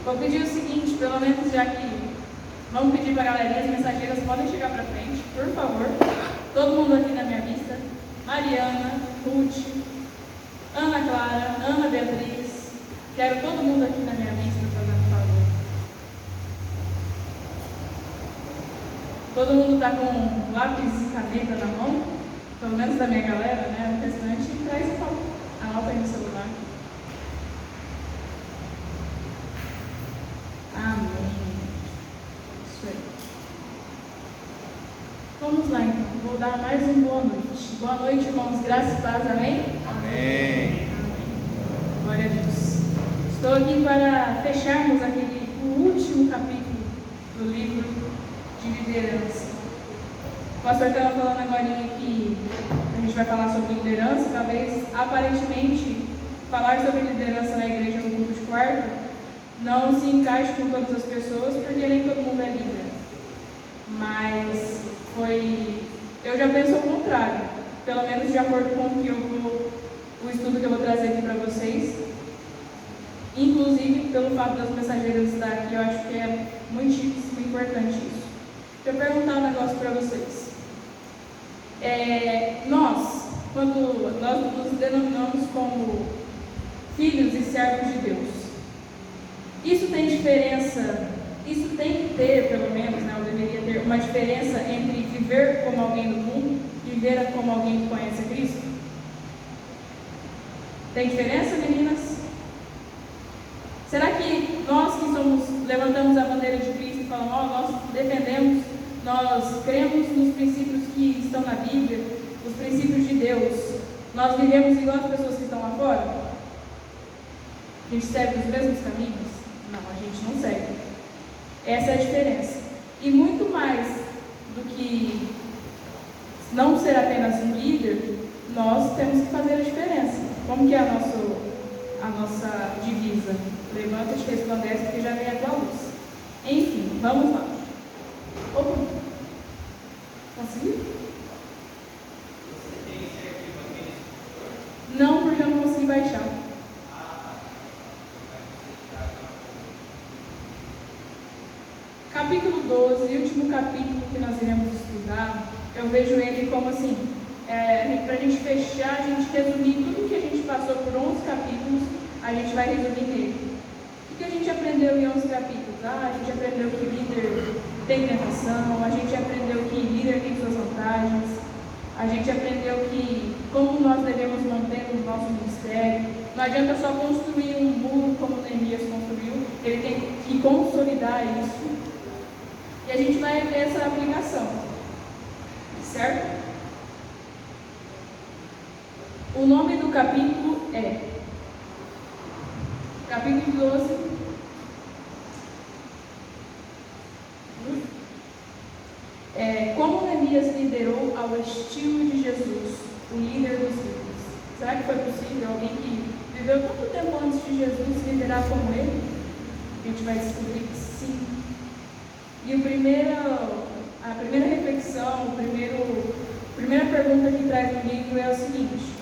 Vou pedir o seguinte, pelo menos já que vamos pedir para a galerinha, as mensageiras podem chegar para frente, por favor. Todo mundo aqui na minha vista. Mariana, Ruth, Ana Clara, Ana Beatriz. Quero todo mundo aqui na minha vista, fazendo favor. Todo mundo está com lápis e caneta na mão, pelo menos da minha galera, né? O restante traz a anota aí no celular. Amém. Isso aí. Vamos lá então. Vou dar mais um boa noite. Boa noite, irmãos. Graças e paz. Amém? Amém. Glória a Deus. Estou aqui para fecharmos o último capítulo do livro de liderança. O pastor estava falando agora que a gente vai falar sobre liderança. Talvez, aparentemente, falar sobre liderança na igreja no grupo de quarto não se encaixe com todas as pessoas, porque nem todo mundo é líder. Mas eu já penso ao contrário, pelo menos de acordo com o estudo que eu vou trazer aqui para vocês. Inclusive, pelo fato das mensageiras estar aqui, eu acho que é muitíssimo importante isso. Deixa eu perguntar um negócio para vocês. Quando nós nos denominamos como filhos e servos de Deus, isso tem diferença, isso tem que ter, pelo menos, né, ou deveria ter uma diferença entre viver como alguém do mundo e viver como alguém que conhece a Cristo? Tem diferença, meninas? Será que nós que levantamos a bandeira de Cristo e falamos, nós defendemos, nós cremos nos princípios que estão na Bíblia, os princípios de Deus, nós vivemos igual as pessoas que estão lá fora? A gente segue os mesmos caminhos? Não, a gente não segue. Essa é a diferença. E muito mais do que não ser apenas um líder, nós temos que fazer a diferença. Como que é a nossa divisa? Levanta-te, resplandece, porque já vem a tua luz. Enfim, vamos lá. Opa! Conseguiu? Não, porque eu não consegui baixar. Capítulo 12, último capítulo que nós iremos estudar, eu vejo ele como assim, para a gente fechar, a gente resumir tudo que a gente passou por 11 capítulos, a gente vai resumir nele. O que a gente aprendeu em 11 capítulos? A gente aprendeu que líder tem tentação, a gente aprendeu que líder tem suas vantagens, a gente aprendeu que como nós devemos manter o nosso ministério. Não adianta só construir um muro como Neemias construiu, ele tem que consolidar isso. E a gente vai ver essa aplicação, certo? O nome do capítulo capítulo 12, como Neemias liderou ao estilo de Jesus, o líder dos líderes. Será que foi possível alguém que viveu tanto tempo antes de Jesus liderar como ele? A gente vai descobrir que sim. E a primeira reflexão, a primeira pergunta que traz no livro é o seguinte: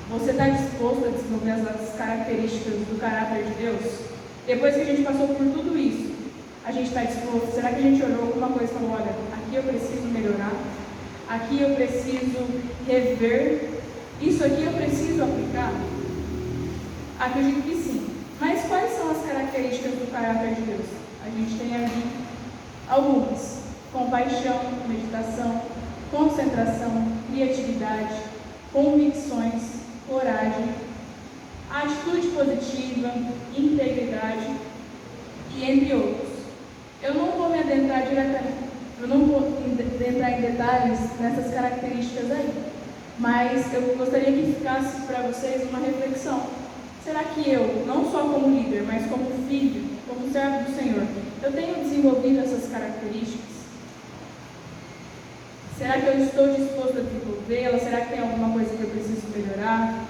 você está disposto a desenvolver as características do caráter de Deus? Depois que a gente passou por tudo isso, a gente está disposto? Será que a gente olhou alguma coisa e falou, olha, aqui eu preciso melhorar, aqui eu preciso rever, isso aqui eu preciso aplicar? Acredito que sim. Mas quais são as características do caráter de Deus? A gente tem ali algumas: compaixão, meditação, concentração, criatividade, convicções, coragem, atitude positiva, integridade e entre outros. Eu não vou me adentrar diretamente, eu não vou entrar em detalhes nessas características aí, mas eu gostaria que ficasse para vocês uma reflexão. Será que eu, não só como líder, mas como filho, como servo do Senhor, eu tenho desenvolvido essas características? Será que eu estou disposto a desenvolvê-las? Será que tem alguma coisa que eu preciso melhorar?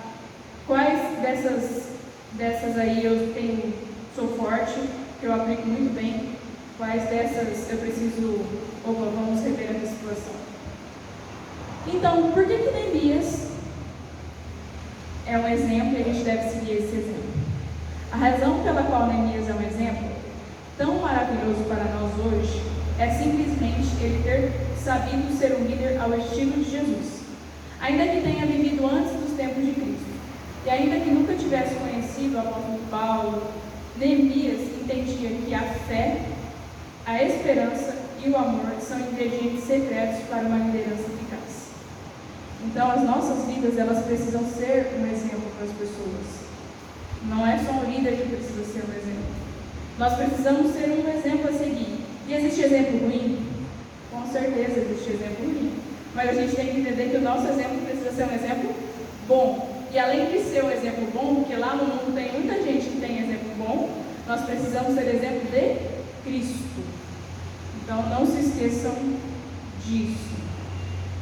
Quais dessas aí eu sou forte, que eu aplico muito bem? Quais dessas eu preciso, vamos rever essa situação? Então, por que Neemias é um exemplo e a gente deve seguir esse exemplo? A razão pela qual Neemias é um exemplo tão maravilhoso para nós hoje é simplesmente ele ter sabido ser um líder ao estilo de Jesus. Ainda que tenha vivido antes dos tempos de Cristo, e ainda que nunca tivesse conhecido o apóstolo Paulo, Neemias entendia que a fé, a esperança e o amor são ingredientes secretos para uma liderança eficaz. Então, as nossas vidas, elas precisam ser um exemplo para as pessoas. Não é só um líder que precisa ser um exemplo. Nós precisamos ser um exemplo a seguir. E existe exemplo ruim? Com certeza existe exemplo ruim. Mas a gente tem que entender que o nosso exemplo precisa ser um exemplo bom. E além de ser um exemplo bom, porque lá no mundo tem muita gente que tem exemplo bom, nós precisamos ser exemplo de Cristo. Então não se esqueçam disso.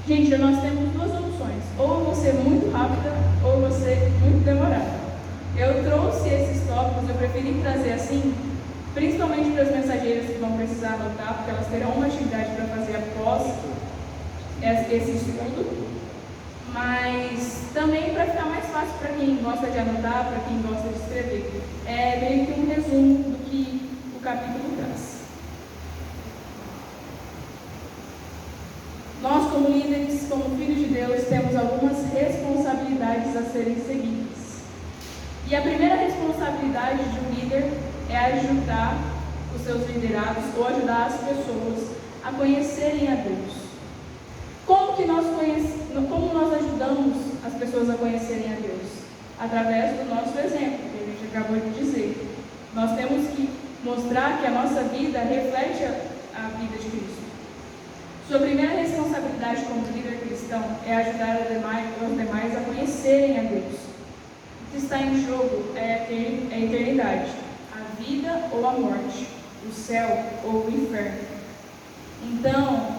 Gente, nós temos duas opções. Ou eu vou ser muito rápida, ou eu vou ser muito demorada. Eu trouxe esses tópicos, eu preferi trazer assim, principalmente para as mensageiras que vão precisar anotar, porque elas terão uma atividade para fazer após esse estudo, mas também para ficar mais fácil para quem gosta de anotar, para quem gosta de escrever. É meio que um resumo do que o capítulo traz. Nós, como líderes, como filhos de Deus, temos algumas responsabilidades a serem seguidas. E a primeira responsabilidade de um líder é ajudar os seus liderados ou ajudar as pessoas a conhecerem a Deus. Como nós ajudamos as pessoas a conhecerem a Deus? Através do nosso exemplo, que a gente acabou de dizer. Nós temos que mostrar que a nossa vida reflete a vida de Cristo. Sua primeira responsabilidade como líder cristão é ajudar os demais a conhecerem a Deus. O que está em jogo é a eternidade, a vida ou a morte, o céu ou o inferno. Então,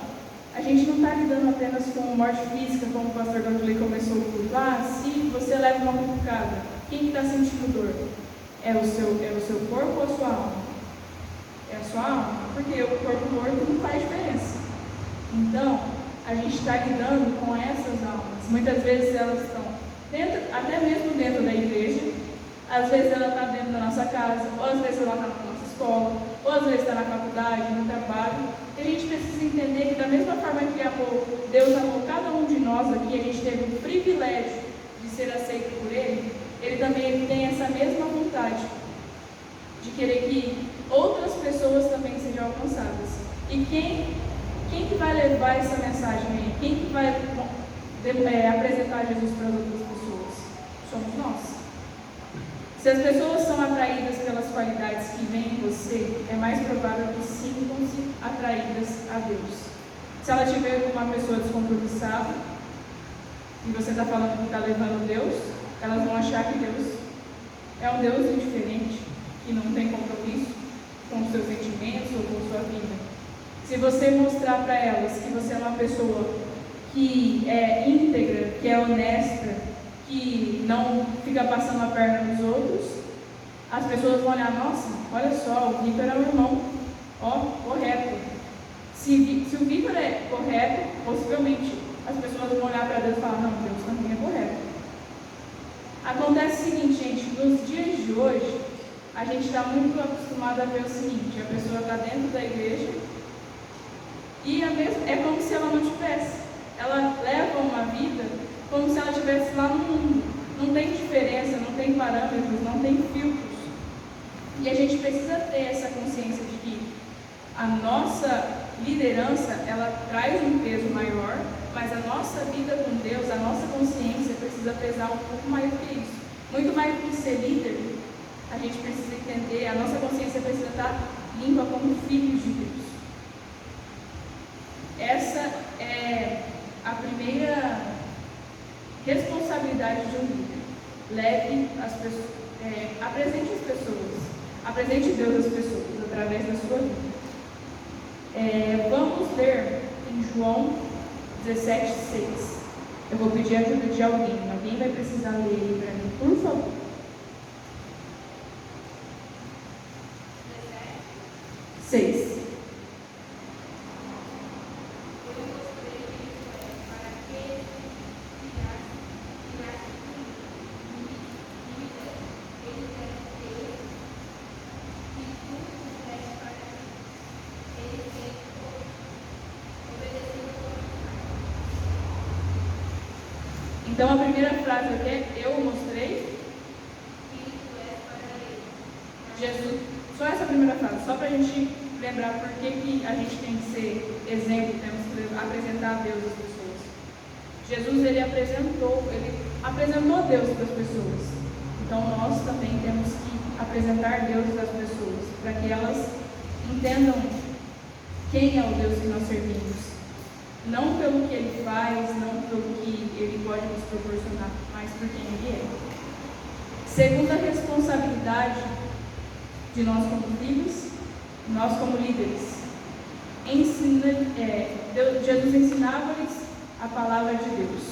a gente não está lidando apenas com morte física, como o pastor Godley começou por lá. Se você leva uma cutucada, quem está sentindo dor? É o seu corpo ou a sua alma? É a sua alma, porque o corpo morto não faz diferença. Então, a gente está lidando com essas almas. Muitas vezes elas estão até mesmo dentro da igreja, às vezes ela está dentro da nossa casa, ou às vezes ela está na nossa escola, ou às vezes está na faculdade, no trabalho. E a gente precisa entender que da mesma forma que Deus amou cada um de nós aqui, a gente teve o privilégio de ser aceito por Ele, Ele também tem essa mesma vontade de querer que outras pessoas também sejam alcançadas. E quem que vai levar essa mensagem aí? Quem que vai apresentar Jesus para as outras pessoas? Somos nós. Se as pessoas são atraídas pelas qualidades que vêm em você, é mais provável que sintam-se atraídas a Deus. Se ela tiver uma pessoa descompromissada, e você está falando que está levando Deus, elas vão achar que Deus é um Deus indiferente, que não tem compromisso com os seus sentimentos ou com sua vida. Se você mostrar para elas que você é uma pessoa que é íntegra, que é honesta, que não fica passando a perna nos outros, as pessoas vão olhar, nossa, olha só, o Vitor é um irmão, correto. Se o Vitor é correto, possivelmente as pessoas vão olhar para Deus e falar, não, Deus também é correto. Acontece o seguinte, gente, nos dias de hoje, a gente está muito acostumado a ver o seguinte, a pessoa está dentro da igreja e é como se ela não tivesse. Ela leva uma vida como se ela estivesse lá no mundo. Não tem diferença, não tem parâmetros, não tem filtros. E a gente precisa ter essa consciência de que a nossa liderança, ela traz um peso maior, mas a nossa vida com Deus, a nossa consciência precisa pesar um pouco mais do que isso. Muito mais do que ser líder, a gente precisa entender, a nossa consciência precisa estar limpa como filhos de Deus. Essa é a primeira responsabilidade de um líder. Leve as pessoas, apresente as pessoas, apresente Deus às pessoas através da sua vida. Vamos ler em João 17:6. Eu vou pedir a ajuda de alguém. Alguém vai precisar ler ele para mim, por favor. 6. Então a primeira frase aqui é: eu mostrei Jesus. Só essa primeira frase, só para a gente lembrar por que a gente tem que ser exemplo, temos que apresentar Deus às pessoas. Jesus, ele apresentou Deus para as pessoas. Então nós também temos que apresentar Deus às pessoas, para que elas entendam quem é o Deus que nós servimos. Não pelo que Ele faz, não pelo que Ele pode nos proporcionar, mas por quem Ele é. Segunda responsabilidade de nós como filhos, nós como líderes. Jesus ensinava-lhes a palavra de Deus.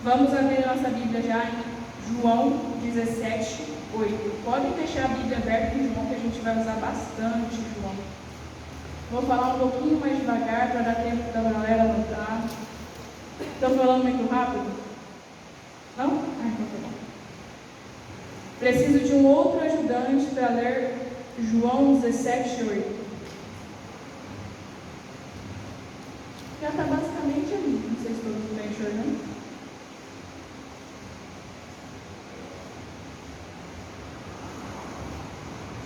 Vamos abrir a nossa Bíblia já em João 17, 8. Podem deixar a Bíblia aberta em João, que a gente vai usar bastante João. Vou falar um pouquinho mais devagar para dar tempo da galera anotar. Estou falando muito rápido? Não? Então tá bom. Preciso de um outro ajudante para ler João 17, 8. Já está basicamente ali. Não sei se todos estão enxergando.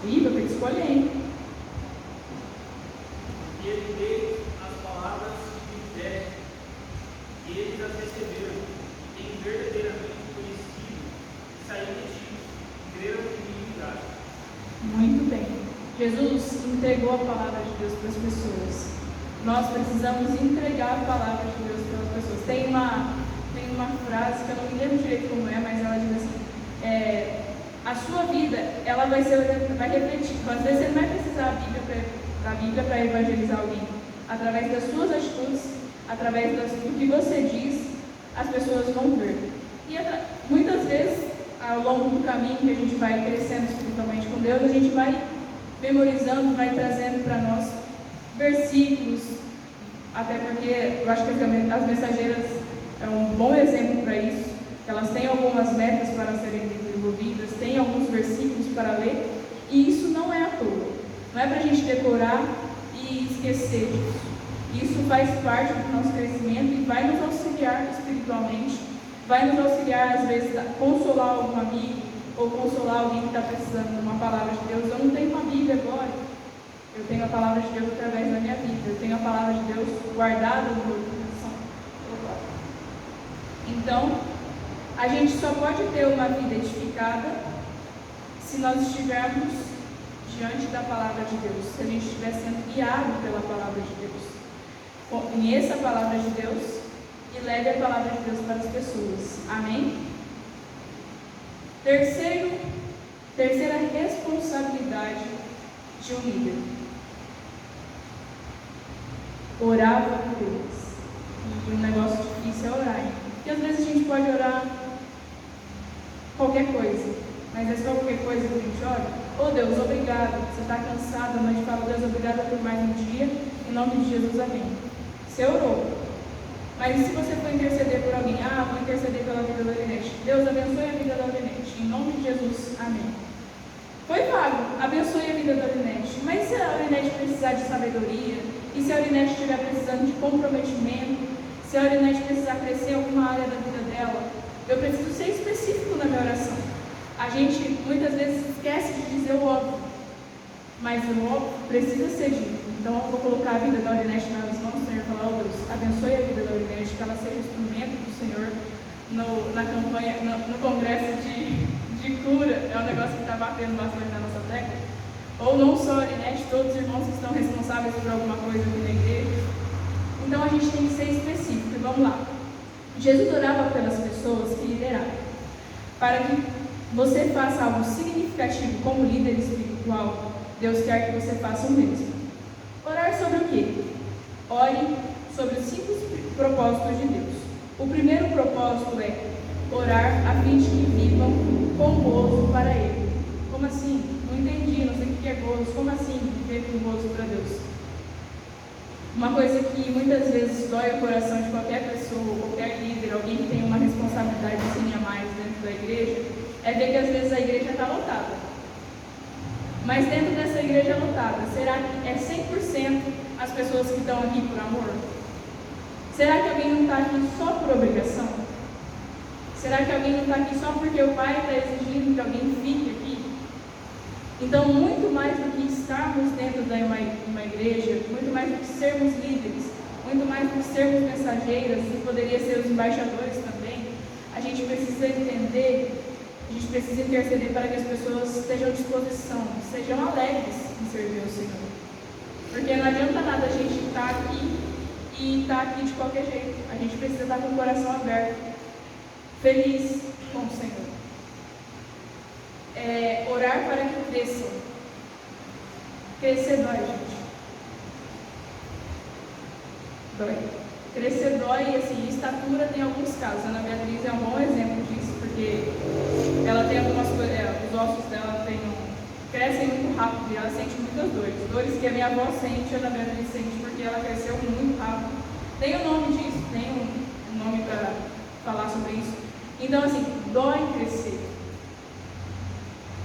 Ih, vou ter que escolher, hein? E ele deu as palavras de fé, e eles as receberam, e têm verdadeiramente conhecido, e saíram de ti, e creram em mim. Muito bem. Jesus entregou a palavra de Deus para as pessoas. Nós precisamos entregar a palavra de Deus para as pessoas. Tem uma frase que eu não me lembro direito como é, mas ela diz assim: a sua vida, ela vai refletir. Às vezes você não vai precisar da Bíblia para evangelizar alguém. Através das suas atitudes, através do que você diz, as pessoas vão ver. E muitas vezes, ao longo do caminho que a gente vai crescendo espiritualmente com Deus, a gente vai memorizando, vai trazendo para nós versículos, até porque eu acho que as mensageiras é um bom exemplo para isso. Elas têm algumas metas para serem desenvolvidas, têm alguns versículos para ler, e isso não é à toa. Não é para a gente decorar e esquecer disso. Isso faz parte do nosso crescimento e vai nos auxiliar espiritualmente, vai nos auxiliar, às vezes, a consolar algum amigo, ou consolar alguém que está precisando de uma palavra de Deus. Eu não tenho uma Bíblia agora, eu tenho a palavra de Deus através da minha vida, eu tenho a palavra de Deus guardada no meu coração. Então, a gente só pode ter uma vida edificada se nós estivermos diante da palavra de Deus, se a gente estiver sendo guiado pela palavra de Deus. Conheça a palavra de Deus e leve a palavra de Deus para as pessoas. Amém? Terceira responsabilidade de um líder: orava por eles. E um negócio difícil é orar, hein? Porque às vezes a gente pode orar qualquer coisa, mas é só qualquer coisa que a gente ora. Oh Deus, obrigado. Você está cansado, mas fala: Deus, obrigado por mais um dia. Em nome de Jesus, amém. Você orou. Mas e se você for interceder por alguém? Vou interceder pela vida da Aurinete. Deus abençoe a vida da Aurinete. Em nome de Jesus, amém. Foi vago, abençoe a vida da Aurinete. Mas se a Aurinete precisar de sabedoria, e se a Aurinete estiver precisando de comprometimento, se a Aurinete precisar crescer em alguma área da vida dela, eu preciso ser específico na minha oração. A gente muitas vezes esquece de dizer o óbvio, mas o óbvio precisa ser dito. Então eu vou colocar a vida da Aurinete nas mãos do Senhor e falar: Deus, abençoe a vida da Aurinete, que ela seja instrumento do Senhor na campanha, no congresso de cura. É um negócio que está batendo bastante na nossa tecla. Ou não só a Aurinete, todos os irmãos que estão responsáveis por alguma coisa aqui na igreja. Então a gente tem que ser específico. E vamos lá. Jesus orava pelas pessoas que lideravam, para que você faça algo significativo como líder espiritual. Deus quer que você faça o mesmo. Orar sobre o quê? Ore sobre os 5 propósitos de Deus. O primeiro propósito é orar a fim de que vivam com gozo para Ele. Como assim? Não entendi, não sei o que é gozo. Como assim viver com gozo para Deus? Uma coisa que muitas vezes dói o coração de qualquer pessoa, qualquer líder, alguém que tem uma responsabilidade a mais dentro da igreja, é ver que às vezes a igreja está lotada. Mas dentro dessa igreja lotada, será que é 100% as pessoas que estão aqui por amor? Será que alguém não está aqui só por obrigação? Será que alguém não está aqui só porque o pai está exigindo que alguém fique aqui? Então, muito mais do que estarmos dentro de uma igreja, muito mais do que sermos líderes, muito mais do que sermos mensageiras, e poderia ser os embaixadores também, a gente precisa entender, a gente precisa interceder para que as pessoas estejam à disposição, sejam alegres em servir ao Senhor. Porque não adianta nada a gente estar aqui e estar aqui de qualquer jeito. A gente precisa estar com o coração aberto, feliz com o Senhor. Orar para que cresçam. Crescer dói, gente. Dói. Crescer dói, e assim, estatura tem alguns casos. A Ana Beatriz é um bom exemplo disso, porque ela tem algumas coisas, os ossos dela crescem muito rápido e ela sente muitas dores. Dores que a minha avó sente, a Ana Beatriz sente, porque ela cresceu muito rápido. Tem um nome disso, tem um nome para falar sobre isso. Então, assim, dói crescer.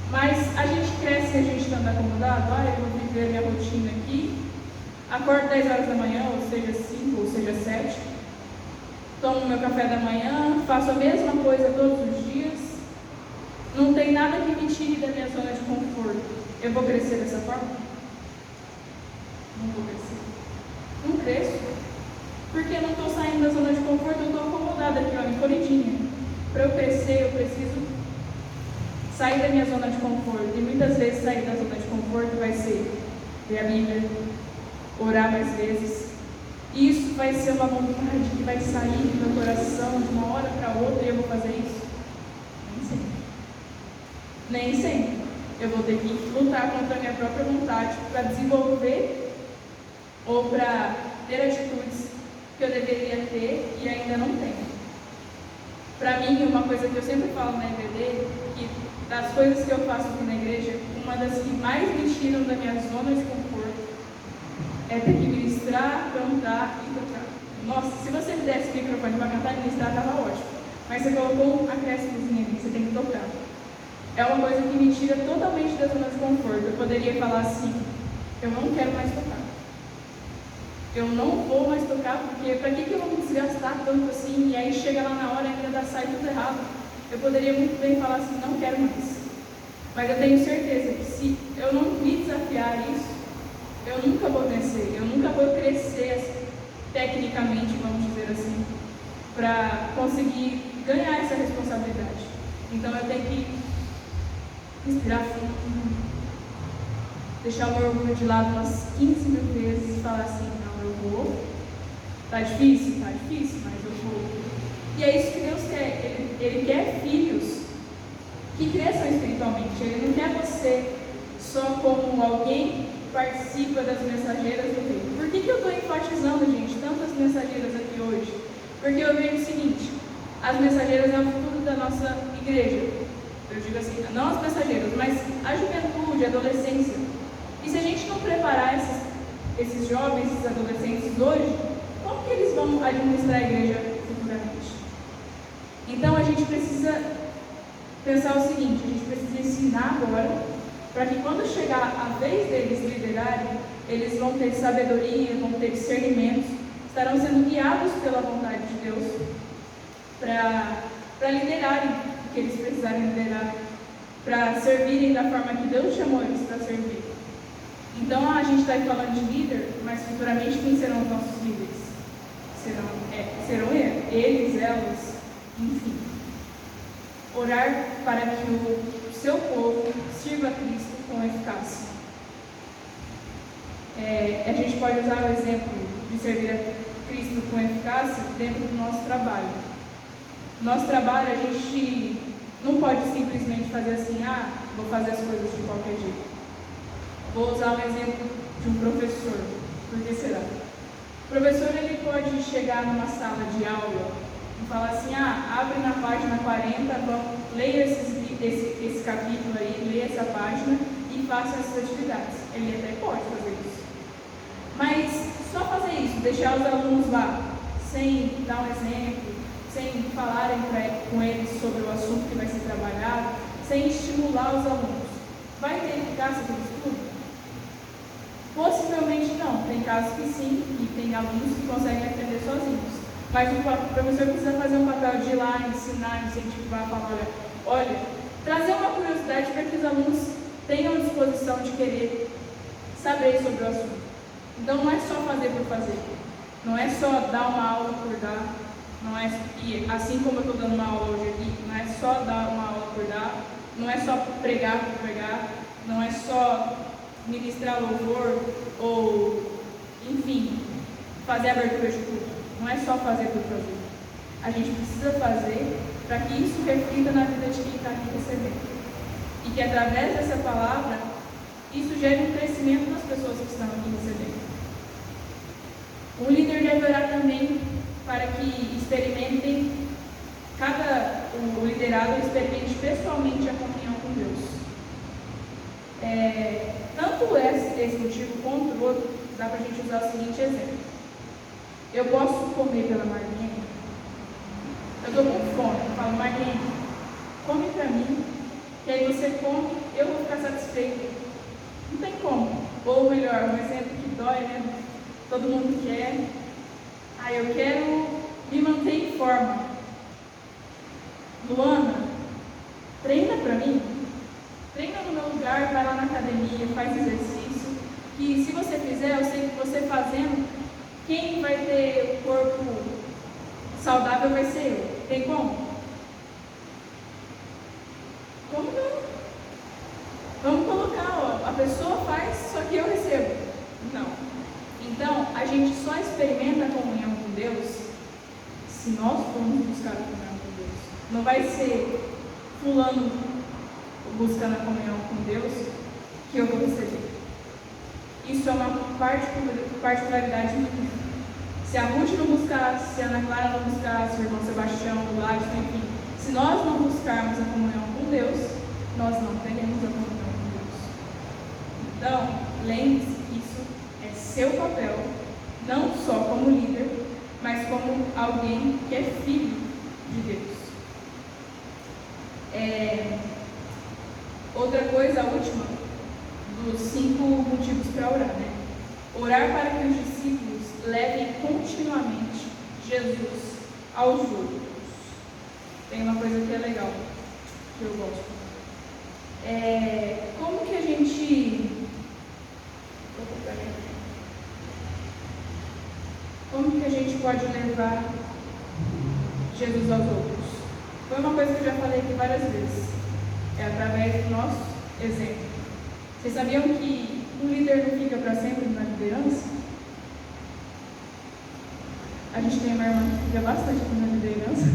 Mas a gente cresce e a gente está acomodado. Eu vou viver a minha rotina aqui, acordo 10 horas da manhã, ou seja 5, ou seja 7, tomo meu café da manhã, faço a mesma coisa todos os dias, não tem nada que me tire da minha zona de conforto. Eu vou crescer dessa forma? Não vou crescer. Não cresço. Porque eu não estou saindo da zona de conforto, eu estou acomodada aqui, ó, encolhidinha. Para eu crescer, eu preciso sair da minha zona de conforto. E muitas vezes sair da zona de conforto vai ser ler a Bíblia, orar mais vezes. Isso vai ser uma vontade que vai sair do meu coração de uma hora para outra e eu vou fazer isso? Nem sempre. Nem sempre. Eu vou ter que lutar contra a minha própria vontade para desenvolver ou para ter atitudes que eu deveria ter e ainda não tenho. Para mim, uma coisa que eu sempre falo na EBD, que das coisas que eu faço aqui na igreja, uma das que mais me tiram da minha zona de conforto é ter que ministrar, cantar e tocar. Nossa, se você me desse o microfone para cantar e ministrar, estava ótimo. Mas você colocou um acréscimozinho ali, você tem que tocar. É uma coisa que me tira totalmente da zona de conforto. Eu poderia falar assim, eu não quero mais tocar. Eu não vou mais tocar, porque para que eu vou me desgastar tanto assim? E aí chega lá na hora e ainda sai tudo errado. Eu poderia muito bem falar assim, não quero mais. Mas eu tenho certeza que se eu não me desafiar isso, eu nunca vou vencer, eu nunca vou crescer tecnicamente, vamos dizer assim, para conseguir ganhar essa responsabilidade. Então eu tenho que respirar fundo, deixar o meu orgulho de lado umas 15 mil vezes e falar assim, não, eu vou. Tá difícil, mas eu vou. E é isso que Deus quer. Ele quer filhos que cresçam espiritualmente. Ele não quer você só como alguém que participa das mensageiras do reino. Por que eu estou enfatizando, gente, tantas mensageiras aqui hoje? Porque eu vejo o seguinte, as mensageiras é o futuro da nossa igreja. Eu digo assim, não as mensageiras, mas a juventude, a adolescência. E se a gente não preparar esses jovens, esses adolescentes hoje, como que eles vão administrar a igreja futuramente? Então a gente precisa pensar o seguinte, a gente precisa ensinar agora, para que quando chegar a vez deles liderarem, eles vão ter sabedoria, vão ter discernimento, estarão sendo guiados pela vontade de Deus para liderarem o que eles precisarem liderar, para servirem da forma que Deus chamou eles para servir. Então a gente está aí falando de líder, mas futuramente quem serão os nossos líderes? Serão eles, elas, enfim. Orar para que o seu povo sirva a Cristo com eficácia. A gente pode usar o exemplo de servir a Cristo com eficácia dentro do nosso trabalho. Nosso trabalho, a gente não pode simplesmente fazer assim, vou fazer as coisas de qualquer jeito. Vou usar um exemplo de um professor. Por que será? O professor, ele pode chegar numa sala de aula e falar assim, abre na página 40, leia esse capítulo aí, leia essa página e faça essas atividades. Ele até pode fazer isso. Mas só fazer isso, deixar os alunos lá, sem dar um exemplo, sem falarem com eles sobre o assunto que vai ser trabalhado, sem estimular os alunos, vai ter eficácia do estudo? Possivelmente não. Tem casos que sim, e tem alunos que conseguem aprender sozinhos. Mas o professor precisa fazer um papel de ir lá, ensinar, incentivar, falar, olha, trazer uma curiosidade para que os alunos tenham disposição de querer saber sobre o assunto. Então não é só fazer por fazer, não é só dar uma aula por dar, não é, e assim como eu estou dando uma aula hoje aqui, não é só dar uma aula por dar, não é só pregar por pregar, não é só ministrar louvor ou, enfim, fazer abertura de culto. Não é só fazer por fazer. A gente precisa fazer para que isso reflita na vida de quem está aqui recebendo. E que através dessa palavra, isso gere um crescimento nas pessoas que estão aqui recebendo. Um líder deve orar também para que experimentem, o liderado experimente pessoalmente a comunhão com Deus. Tanto esse motivo quanto o outro, dá para a gente usar o seguinte exemplo. Eu posso comer pela Marlene, eu estou com fome, eu falo, Marlene, come para mim, que aí você come, eu vou ficar satisfeito. Não tem como. Ou melhor, um exemplo que dói, né? Todo mundo quer. Eu quero me manter em forma. Luana, treina para mim. Treina no meu lugar, vai lá na academia, faz exercício. E se você fizer, eu sei que você fazendo, quem vai ter o corpo saudável vai ser eu. Tem como? Como não? Vamos colocar, a pessoa faz, só que eu recebo. Não. Então, a gente só experimenta a comunhão com Deus se nós formos buscar a comunhão com Deus. Não vai ser fulano buscando a comunhão com Deus que eu vou receber. Isso é uma particularidade minha. Se a Ruth não buscasse, se a Ana Clara não buscasse, o irmão Sebastião, o Gladys, enfim, se nós não buscarmos a comunhão com Deus, nós não teremos a comunhão com Deus. Então, lembre-se que isso é seu papel, não só como líder, mas como alguém que é filho de Deus. Outra coisa, a última, dos 5 motivos para orar, né? Orar para que os discípulos levem continuamente Jesus aos outros. Tem uma coisa que é legal, que eu gosto. Como que a gente... Como que a gente pode levar Jesus aos outros? Foi uma coisa que eu já falei aqui várias vezes. É através do nosso exemplo. Vocês sabiam que um líder não fica para sempre na liderança? A gente tem uma irmã que fica bastante na liderança,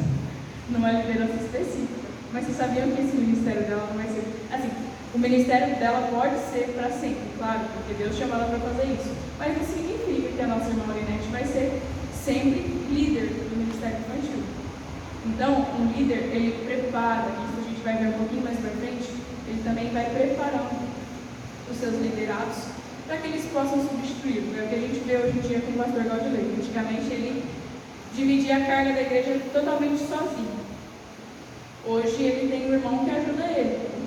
numa liderança específica. Mas vocês sabiam que esse ministério dela não vai ser... Assim, o ministério dela pode ser para sempre, claro, porque Deus chamou ela para fazer isso. Mas não significa que a nossa irmã Marinete vai ser sempre líder do ministério infantil. Então, um líder, ele prepara, isso a gente vai ver um pouquinho mais para frente, ele também vai preparando os seus liderados para que eles possam substituir. É o que a gente vê hoje em dia com o pastor Gaudilei. Antigamente ele dividia a carga da igreja totalmente sozinho. Hoje ele tem um irmão que ajuda ele, um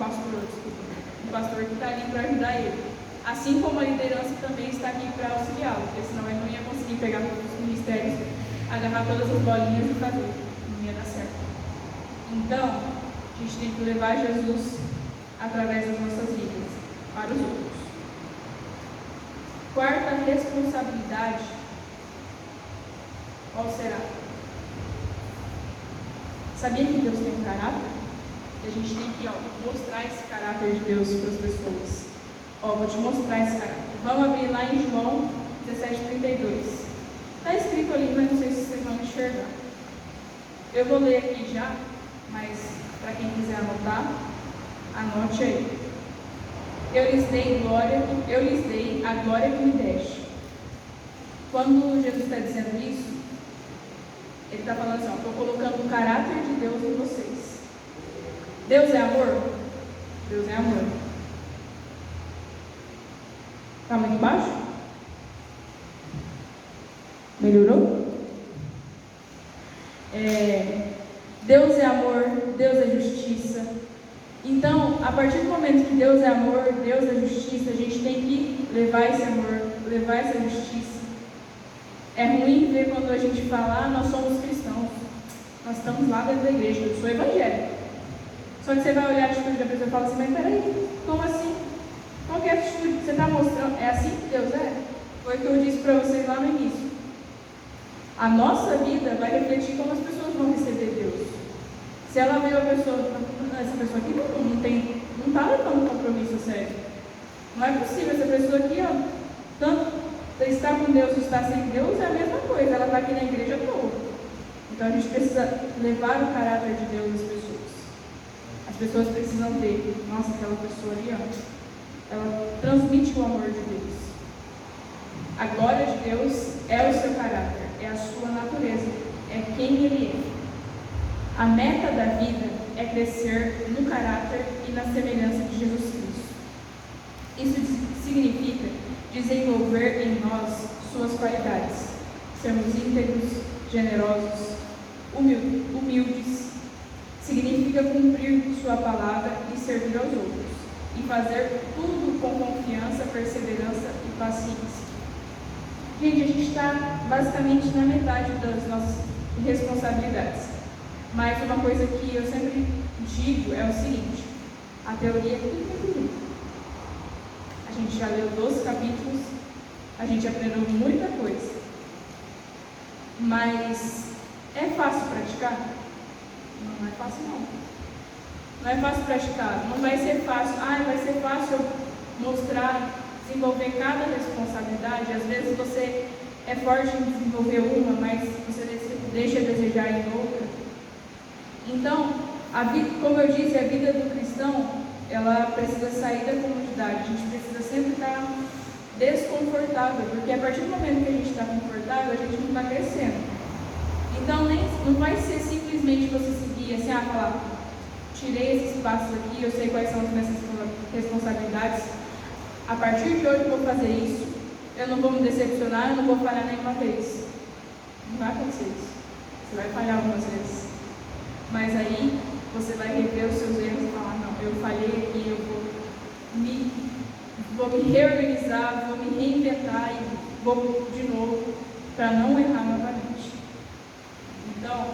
pastor que está ali para ajudar ele. Assim como a liderança também está aqui para auxiliá-lo, porque senão ele não ia conseguir pegar todos os ministérios, agarrar todas as bolinhas e fazer. Não ia dar certo. Então, a gente tem que levar Jesus através das nossas vidas para os outros. Quarta responsabilidade, qual será? Sabia que Deus tem um caráter? E a gente tem que mostrar esse caráter de Deus para as pessoas. Vou te mostrar esse caráter. Vamos abrir lá em João 17:32. Está escrito ali, mas não sei se vocês vão enxergar. Eu vou ler aqui já, mas para quem quiser anotar, anote aí. Eu lhes dei a glória que me deste. Quando Jesus está dizendo isso, ele está falando assim, estou colocando o caráter de Deus em vocês. Deus é amor? Deus é amor. Está muito embaixo? Melhorou? Deus é amor, Deus é justiça. Então, a partir do momento que Deus é amor, Deus é justiça, a gente tem que levar esse amor, levar essa justiça É ruim ver quando a gente fala, nós somos cristãos, nós estamos lá dentro da igreja, eu sou evangélico. Só que você vai olhar a atitude da pessoa e fala assim, mas peraí, como assim? Qual que é a atitude que você está mostrando? É assim que Deus é? Foi o que eu disse para vocês lá no início. A nossa vida vai refletir como as pessoas vão receber Deus. Se ela vê a pessoa, essa pessoa aqui não está levando compromisso a sério. Não é possível, essa pessoa aqui, tanto estar com Deus e estar sem Deus é a mesma coisa, ela está aqui na igreja à toa. Então a gente precisa levar o caráter de Deus às pessoas. As pessoas precisam ver, nossa, aquela pessoa ali, ela transmite o amor de Deus. A glória de Deus é o seu caráter, é a sua natureza, é quem Ele é. A meta da vida é crescer no caráter e na semelhança de Jesus Cristo. Isso significa desenvolver em nós suas qualidades, sermos íntegros, generosos, humildes. Significa cumprir sua palavra e servir aos outros, e fazer tudo com confiança, perseverança e paciência. Gente, a gente está basicamente na metade das nossas responsabilidades. Mas uma coisa que eu sempre digo é o seguinte: a teoria é tudo muito bonita. A gente já leu 12 capítulos, a gente aprendeu muita coisa. Mas é fácil praticar? Não é fácil não. Não é fácil praticar, não vai ser fácil. Vai ser fácil mostrar, desenvolver cada responsabilidade. Às vezes você é forte em desenvolver uma, mas você deixa a desejar em outra. Então, a vida, como eu disse, a vida do cristão, ela precisa sair da comodidade. A gente precisa sempre estar desconfortável, porque a partir do momento que a gente está confortável, a gente não está crescendo. Então, não vai ser simplesmente você seguir assim, falar, tirei esses passos aqui, eu sei quais são as minhas responsabilidades. A partir de hoje eu vou fazer isso, eu não vou me decepcionar, eu não vou falhar nenhuma vez. Não vai acontecer isso. Você vai falhar algumas vezes. Mas aí você vai rever os seus erros e falar, não, eu falhei aqui, eu vou me reorganizar, vou me reinventar e vou de novo para não errar novamente. Então,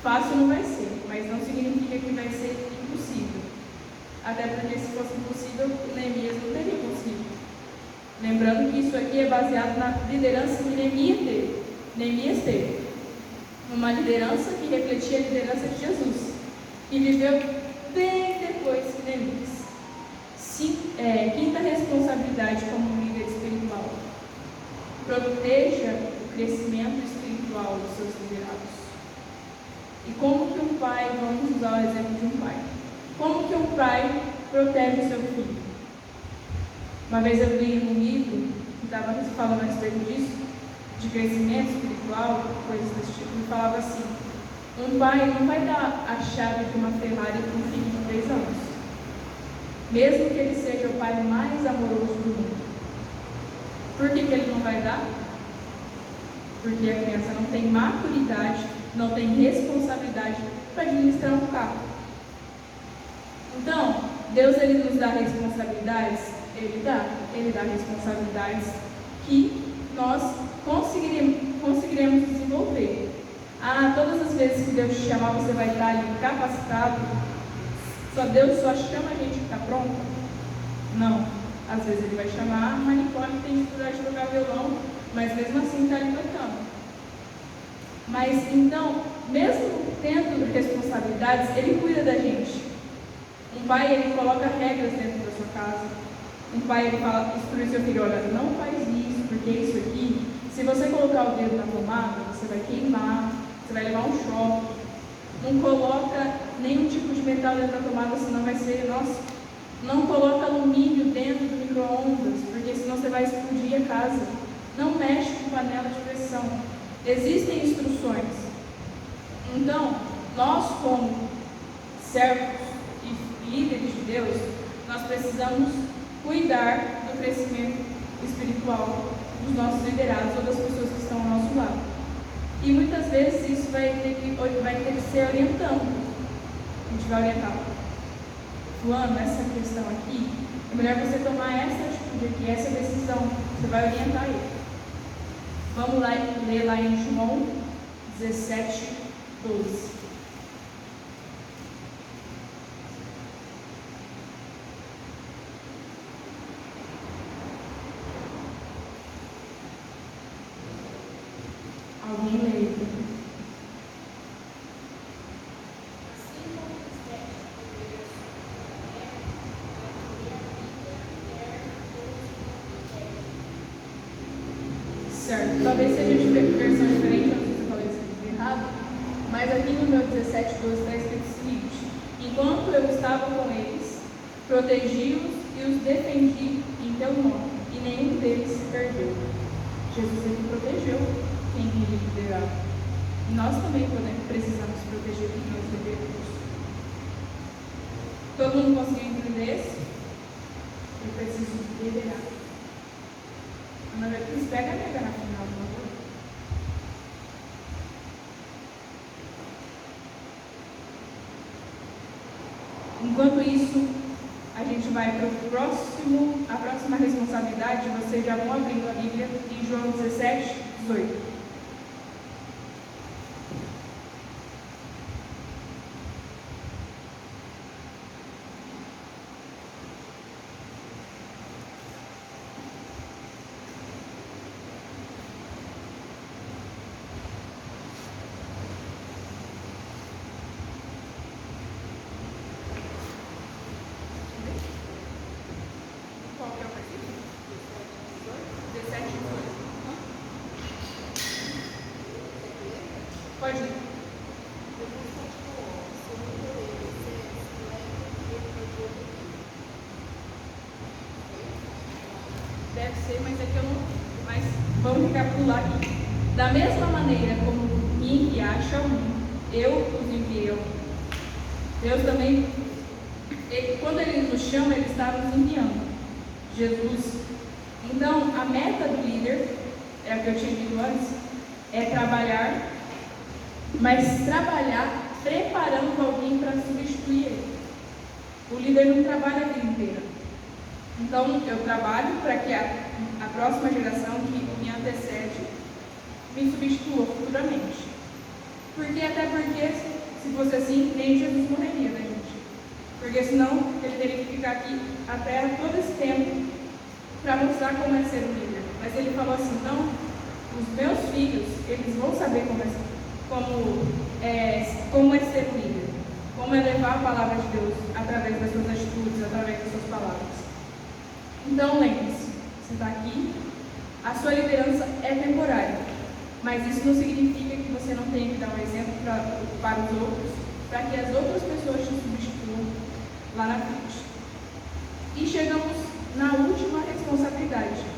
fácil não vai ser, mas não significa que vai ser impossível. Até porque se fosse impossível, Neemias não teria conseguido. Lembrando que isso aqui é baseado na liderança que Neemias teve. Uma liderança que refletia a liderança de Jesus, e viveu bem depois que Neemias. Quinta responsabilidade como líder espiritual: proteja o crescimento espiritual dos seus liderados. E como que um pai, vamos usar o exemplo de um pai, como que um pai protege o seu filho? Uma vez eu li um livro que estava falando a respeito disso, de crescimento espiritual, coisas desse tipo, e falava assim: um pai não vai dar a chave de uma Ferrari para um filho de 3 anos, mesmo que ele seja o pai mais amoroso do mundo. Por que ele não vai dar? Porque a criança não tem maturidade, não tem responsabilidade para administrar um carro. Então, Deus ele nos dá responsabilidades, Ele dá responsabilidades que nós conseguiremos desenvolver. Todas as vezes que Deus te chamar, você vai estar ali capacitado. Deus só chama a gente que está pronto? Não. Às vezes Ele vai chamar a Manicone que tem dificuldade de tocar violão, mas mesmo assim está ali tocando. Mas então, mesmo tendo responsabilidades, Ele cuida da gente. Um pai, ele coloca regras dentro da sua casa. Um pai, ele fala, instrui seu filho: olha, não faz isso, porque isso aqui, se você colocar o dedo na tomada, você vai queimar, você vai levar um choque. Não coloca nenhum tipo de metal dentro da tomada, senão vai ser, não coloca alumínio dentro do micro-ondas, porque senão você vai explodir a casa. Não mexe com panela de pressão. Existem instruções. Então, nós como servos e líderes de Deus, nós precisamos cuidar do crescimento espiritual dos nossos liderados ou das pessoas que estão ao nosso lado. E muitas vezes isso vai ter que ser orientando. A gente vai orientar: fulano, essa questão aqui, é melhor você tomar essa atitude aqui, essa decisão. Você vai orientar ele. Vamos lá e ler lá em João 17, 12. Alguém lê? Certo, talvez seja de versão diferente, eu não sei se eu falei isso errado, mas aqui no meu 17:12 está escrito o seguinte: enquanto eu estava com eles, protegi-os e os defendi em teu nome, e nenhum deles se perdeu. Jesus ele protegeu quem ele liderava. E nós também precisamos proteger quem nós lideramos. Todo mundo conseguiu entender esse? Eu preciso liderar. Ana Beatriz, pega a nega na final, por favor. Enquanto isso, a gente vai para a próxima responsabilidade. Vocês já vão abrindo a Bíblia em João 17, 18. Qual que é o versículo? 17, 18. Pode ir. Deve ser, mas é que eu não. Mas vamos recapitular aqui. Da mesma maneira como me enviaste a mim, eu os enviei a mim. Deus também, quando Ele nos chama, Ele está nos enviando. Jesus. Então, a meta do líder, é o que eu tinha dito antes, é trabalhar, mas trabalhar preparando alguém para substituir ele. O líder não trabalha a vida inteira. Então, eu trabalho para que a próxima geração que me antecede me substitua futuramente. Até porque, se fosse assim, nem Jesus morreria, né, gente? Porque senão ele teria que ficar aqui até todo esse tempo para mostrar como é ser um líder. Mas ele falou assim: não, os meus filhos, eles vão saber como é ser um líder, como é levar a palavra de Deus através das suas atitudes, através das suas palavras. Então lembre-se, você está aqui, a sua liderança é temporária, mas isso não significa que você não tenha que dar um exemplo para os outros, para que as outras pessoas te substituam lá na frente. E chegamos na última responsabilidade.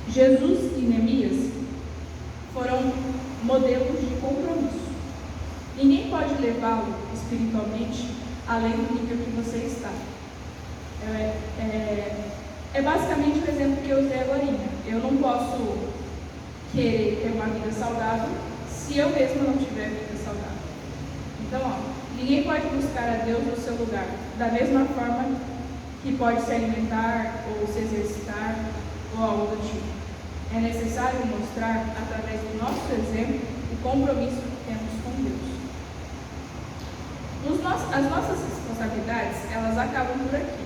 Jesus e Neemias foram modelos de compromisso. Ninguém pode levá-lo espiritualmente além do nível que você está. É basicamente o exemplo que eu usei agora. Eu não posso querer ter uma vida saudável se eu mesma não tiver vida saudável. Então, ninguém pode buscar a Deus no seu lugar, da mesma forma que pode se alimentar ou se exercitar ou algo do tipo. É necessário mostrar, através do nosso exemplo, o compromisso que temos com Deus. As nossas responsabilidades, elas acabam por aqui.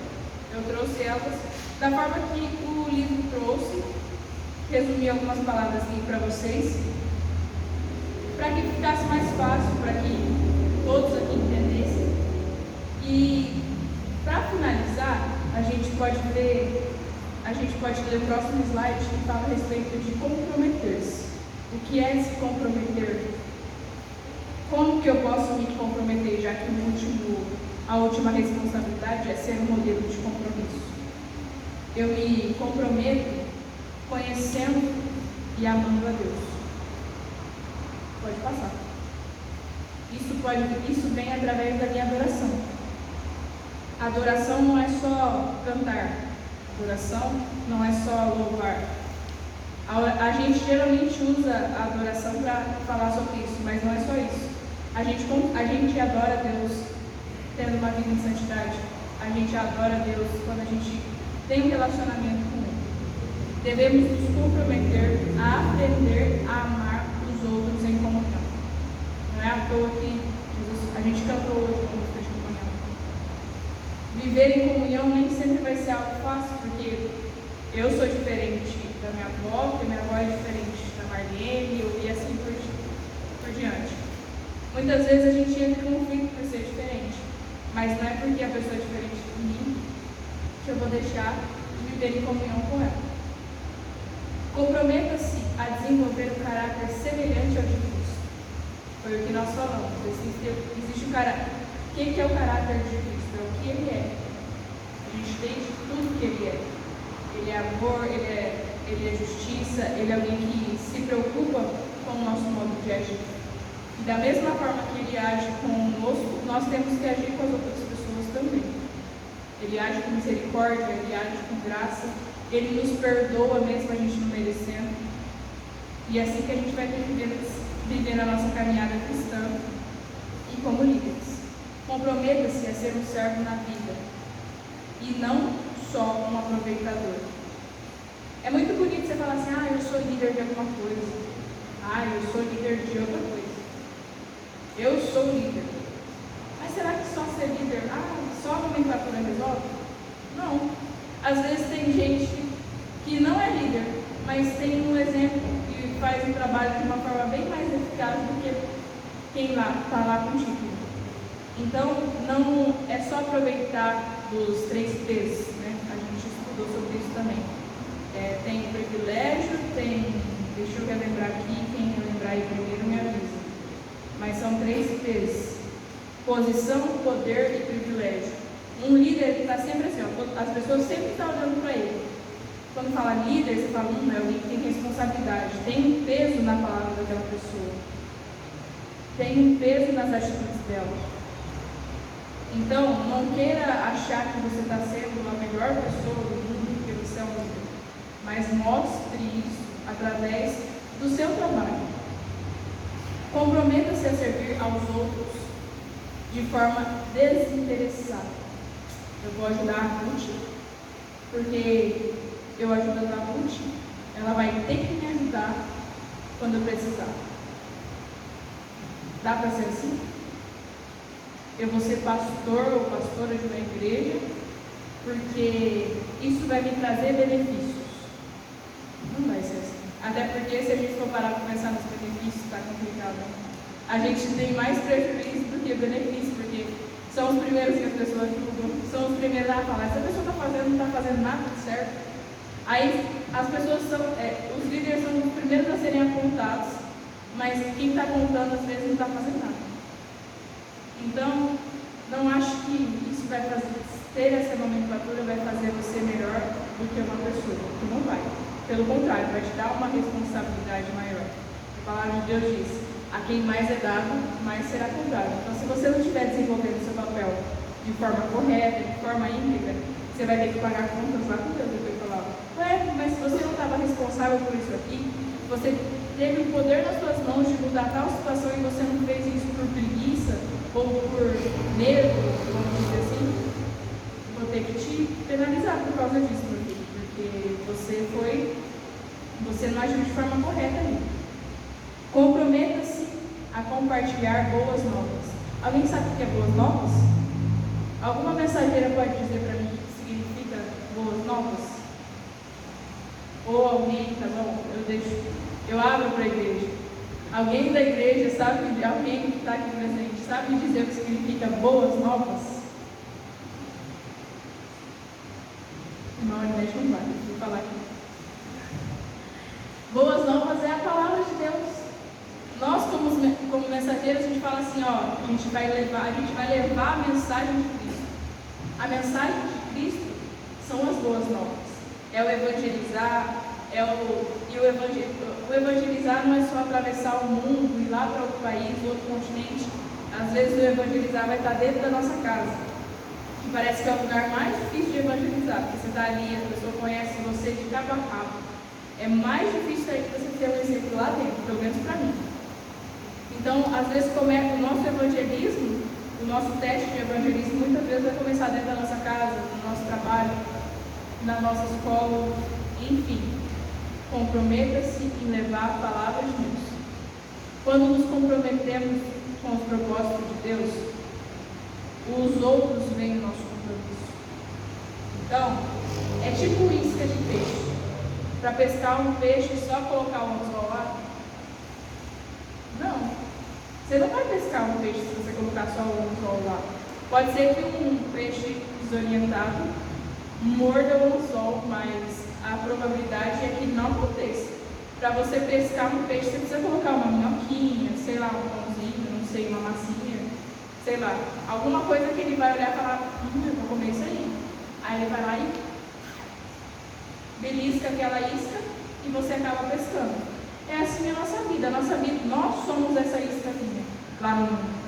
Eu trouxe elas da forma que o livro trouxe, resumi algumas palavras aqui para vocês, para que ficasse mais fácil, para que todos aqui entendessem. E, para finalizar, a gente pode ler o próximo slide, que fala a respeito de comprometer-se. O que é se comprometer? Como que eu posso me comprometer, já que a última responsabilidade é ser um modelo de compromisso? Eu me comprometo conhecendo e amando a Deus. Pode passar. Isso vem através da minha adoração. Adoração não é só cantar. Adoração não é só louvar. A gente geralmente usa a adoração para falar sobre isso, mas não é só isso. A gente adora Deus tendo uma vida em santidade, a gente adora a Deus quando a gente tem um relacionamento com Ele. Devemos nos comprometer a aprender a amar os outros em comunhão. Não é à toa que a gente cantou hoje com música de comunhão. Viver em comunhão nem sempre vai ser algo fácil, porque eu sou diferente da minha avó, porque minha avó é diferente da Marlene, e assim por diante. Muitas vezes a gente entra em conflito por ser diferente, mas não é porque a pessoa é diferente de mim que eu vou deixar de viver em comunhão com ela. Comprometa-se a desenvolver um caráter semelhante ao de Cristo. Foi o que nós falamos. Existe o caráter. O que é o caráter de Cristo? É o que Ele é. A gente tem de tudo que Ele é. Ele é amor, Ele é justiça, Ele é alguém que se preocupa com o nosso modo de agir. E da mesma forma que Ele age conosco, nós temos que agir com as outras pessoas também. Ele age com misericórdia, Ele age com graça, Ele nos perdoa mesmo a gente não merecendo. E é assim que a gente vai viver a nossa caminhada cristã e como líderes. Comprometa-se a ser um servo na vida e não só um aproveitador. É muito bonito você falar assim, eu sou líder de alguma coisa. Eu sou líder de outra coisa. Eu sou líder. Mas será que só ser líder, só a nomenclatura resolve? Não. Às vezes tem gente que não é líder, mas tem um exemplo e faz um trabalho de uma forma bem mais eficaz do que quem está lá contigo. Então, não é só aproveitar dos 3 P's, né? A gente estudou sobre isso também. Tem privilégio, deixa eu relembrar aqui, quem relembrar aí primeiro me avisa. Mas são 3 P's: posição, poder e privilégio. Um líder está sempre assim, as pessoas sempre estão olhando para ele. Quando fala líder, você fala, é alguém que tem responsabilidade, tem um peso na palavra daquela pessoa, tem um peso nas atitudes dela. Então, não queira achar que você está sendo a melhor pessoa do mundo porque você é um líder, mas mostre isso através do seu trabalho. Comprometa-se a servir aos outros de forma desinteressada. Eu vou ajudar a Ruth, porque eu ajudando a Ruth, ela vai ter que me ajudar quando eu precisar. Dá para ser assim? Eu vou ser pastor ou pastora de uma igreja, porque isso vai me trazer benefícios. Não vai ser assim. Até porque se a gente for parar para pensar nos benefícios, está complicado. A gente tem mais prejuízo do que benefício, porque são os primeiros que as pessoas julgam, são os primeiros a falar, essa pessoa não está fazendo nada certo. Aí as pessoas os líderes são os primeiros a serem apontados, mas quem está apontando às vezes não está fazendo nada. Então, não acho que isso vai ter essa nomenclatura vai fazer você melhor do que uma pessoa, que não vai. Pelo contrário, vai te dar uma responsabilidade maior. A palavra de Deus diz, a quem mais é dado, mais será cobrado. Então, se você não estiver desenvolvendo seu papel de forma correta, de forma íntegra, você vai ter que pagar contas lá com Deus. Depois falar, mas se você não estava responsável por isso aqui, você teve o poder nas suas mãos de mudar tal situação e você não fez isso por preguiça ou por medo, vamos dizer assim, vou ter que te penalizar por causa disso, porque você não agiu de forma correta ali. Comprometa-se a compartilhar boas novas. Alguém sabe o que é boas novas? Alguma mensageira pode dizer para mim o que significa boas novas? Ou alguém, tá bom, eu abro para a igreja. Alguém da igreja sabe, alguém que está aqui presente, sabe dizer o que significa boas novas? Irmão Inês não vai, vou falar aqui. Boas novas é a palavra de Deus. Nós, como mensageiros, a gente fala assim, a gente vai levar a mensagem de Cristo. A mensagem de Cristo são as boas novas. É o evangelizar, o evangelizar não é só atravessar o mundo, ir lá para outro país, outro continente. Às vezes o evangelizar vai estar dentro da nossa casa, que parece que é o lugar mais difícil de evangelizar, porque você está ali, a pessoa conhece você de cabo a rabo. É mais difícil aí você ter um exemplo lá dentro, pelo menos para mim. Então, às vezes, o nosso evangelismo O nosso teste de evangelismo muitas vezes vai começar dentro da nossa casa, no nosso trabalho, na nossa escola, enfim. Comprometa-se em levar a palavra de Deus. Quando nos comprometemos com os propósitos de Deus, os outros veem o nosso compromisso. Então, é tipo isca de peixe. Para pescar um peixe, só colocar o anzol lá? Não. Você não vai pescar um peixe se você colocar só o anzol lá. Pode ser que um peixe desorientado morda o anzol, mas a probabilidade é que não aconteça. Para você pescar um peixe, você precisa colocar uma minhoquinha, sei lá, um pãozinho, não sei, uma massinha, sei lá, alguma coisa que ele vai olhar e falar, eu vou comer isso aí. Aí ele vai lá e belisca aquela isca e você acaba pescando. É assim a nossa vida. Nós somos essa iscazinha lá no mundo.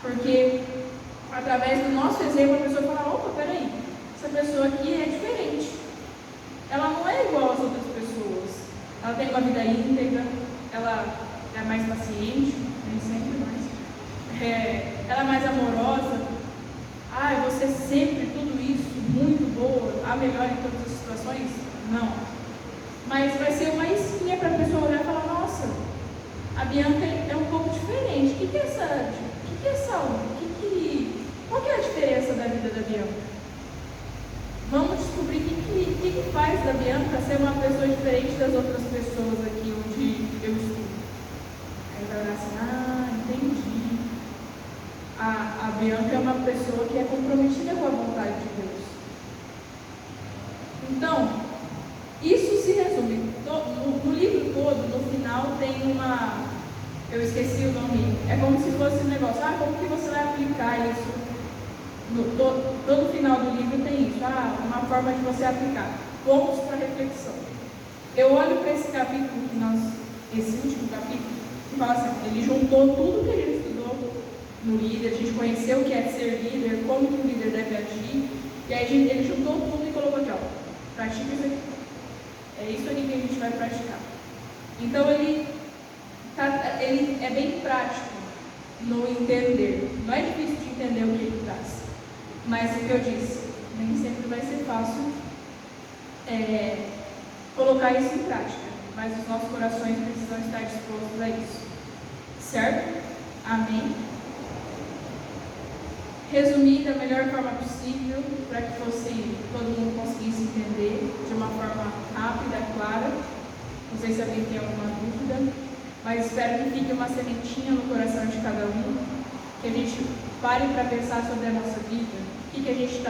Porque através do nosso exemplo a pessoa fala, opa, peraí, essa pessoa aqui é diferente. Ela não é igual às outras pessoas. Ela tem uma vida íntegra, ela é mais paciente, nem sempre mais. Ela é mais amorosa. Você sempre, tudo isso, muito boa, a melhor em todas as situações? Não. Mas vai ser uma isquinha para a pessoa olhar e falar, nossa, a Bianca é um pouco diferente. O que é essa qual que é a diferença da vida da Bianca? Vamos descobrir o que faz da Bianca ser uma pessoa diferente das outras pessoas aqui onde eu estudo. Aí vai olhar assim, entendi. A Bianca é uma pessoa que é comprometida com a vontade de Deus. Então, isso se resume. No livro todo, no final, tem uma... Eu esqueci o nome. É como se fosse um negócio. Como que você vai aplicar isso? Todo final do livro tem isso. Uma forma de você aplicar. Pontos para reflexão. Eu olho para esse capítulo, esse último capítulo, e falo assim, ele juntou tudo que a gente estudou no líder, a gente conheceu o que é ser líder, como que o líder deve agir, e aí ele juntou tudo e colocou aqui, pratica isso aqui. É isso aqui que a gente vai praticar. Então ele é bem prático no entender. Não é difícil de entender o que ele traz. Mas o que eu disse, nem sempre vai ser fácil colocar isso em prática. Mas os nossos corações precisam estar dispostos a isso. Certo? Amém? Resumir da melhor forma possível, para que todo mundo conseguisse entender de uma forma rápida, clara. Não sei se alguém tem alguma dúvida, mas espero que fique uma sementinha no coração de cada um, que a gente pare para pensar sobre a nossa vida, o que a gente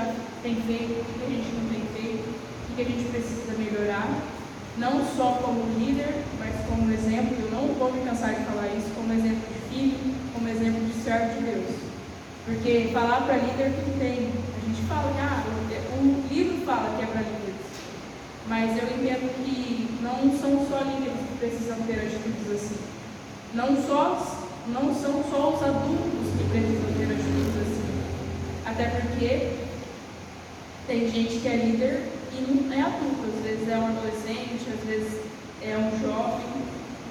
tem feito, o que a gente não tem feito, o que a gente precisa melhorar, não só como líder, mas como exemplo. Eu não vou me cansar de falar isso, como exemplo de filho, como exemplo de servo de Deus. Porque falar para líder tudo tem. A gente fala que o livro fala que é para líderes. Mas eu entendo que não são só líderes que precisam ter atitudes assim. Não são só os adultos que precisam ter atitudes assim. Até porque tem gente que é líder e não é adulto. Às vezes é um adolescente, às vezes é um jovem.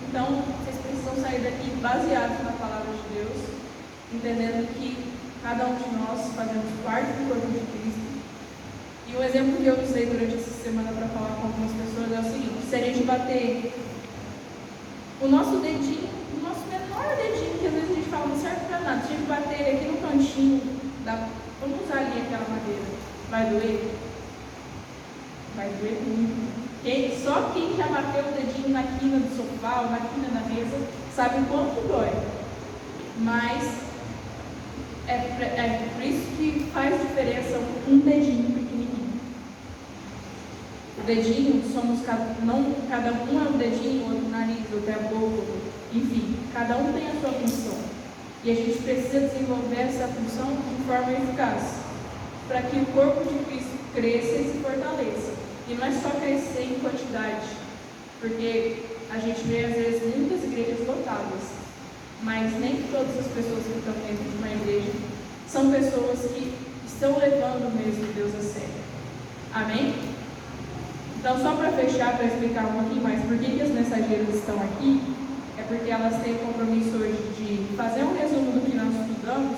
Então, vocês precisam sair daqui baseados na palavra de Deus, entendendo que cada um de nós fazemos parte do corpo de Cristo. E o exemplo que eu usei durante essa semana para falar com algumas pessoas é o seguinte: se a gente bater o nosso dedinho, o nosso menor dedinho, que às vezes a gente fala não serve para nada, se a gente bater ele aqui no cantinho, vamos usar ali aquela madeira, vai doer? Vai doer muito. Só quem já bateu o dedinho na quina do sofá ou na quina da mesa sabe o quanto dói. Mas é por isso que faz diferença um dedinho pequenininho. O dedinho cada um é um dedinho, outro nariz, outro é a boca, enfim, cada um tem a sua função. E a gente precisa desenvolver essa função de forma eficaz, para que o corpo de Cristo cresça e se fortaleça. E não é só crescer em quantidade, porque a gente vê às vezes muitas igrejas lotadas, mas nem todas as pessoas que estão dentro de uma igreja são pessoas que estão levando mesmo Deus a sério. Amém? Então, só para fechar, para explicar um pouquinho mais por que as mensageiras estão aqui, é porque elas têm o compromisso hoje de fazer um resumo do que nós estudamos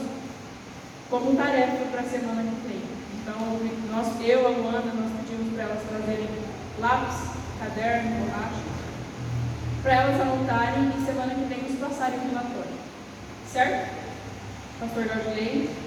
como tarefa para a semana que vem. Então, eu, a Luana, nós pedimos para elas trazerem lápis, caderno, borracha, para elas anotarem e semana que vem nos passarem o relatório. Certo? Pastor Gaudilei?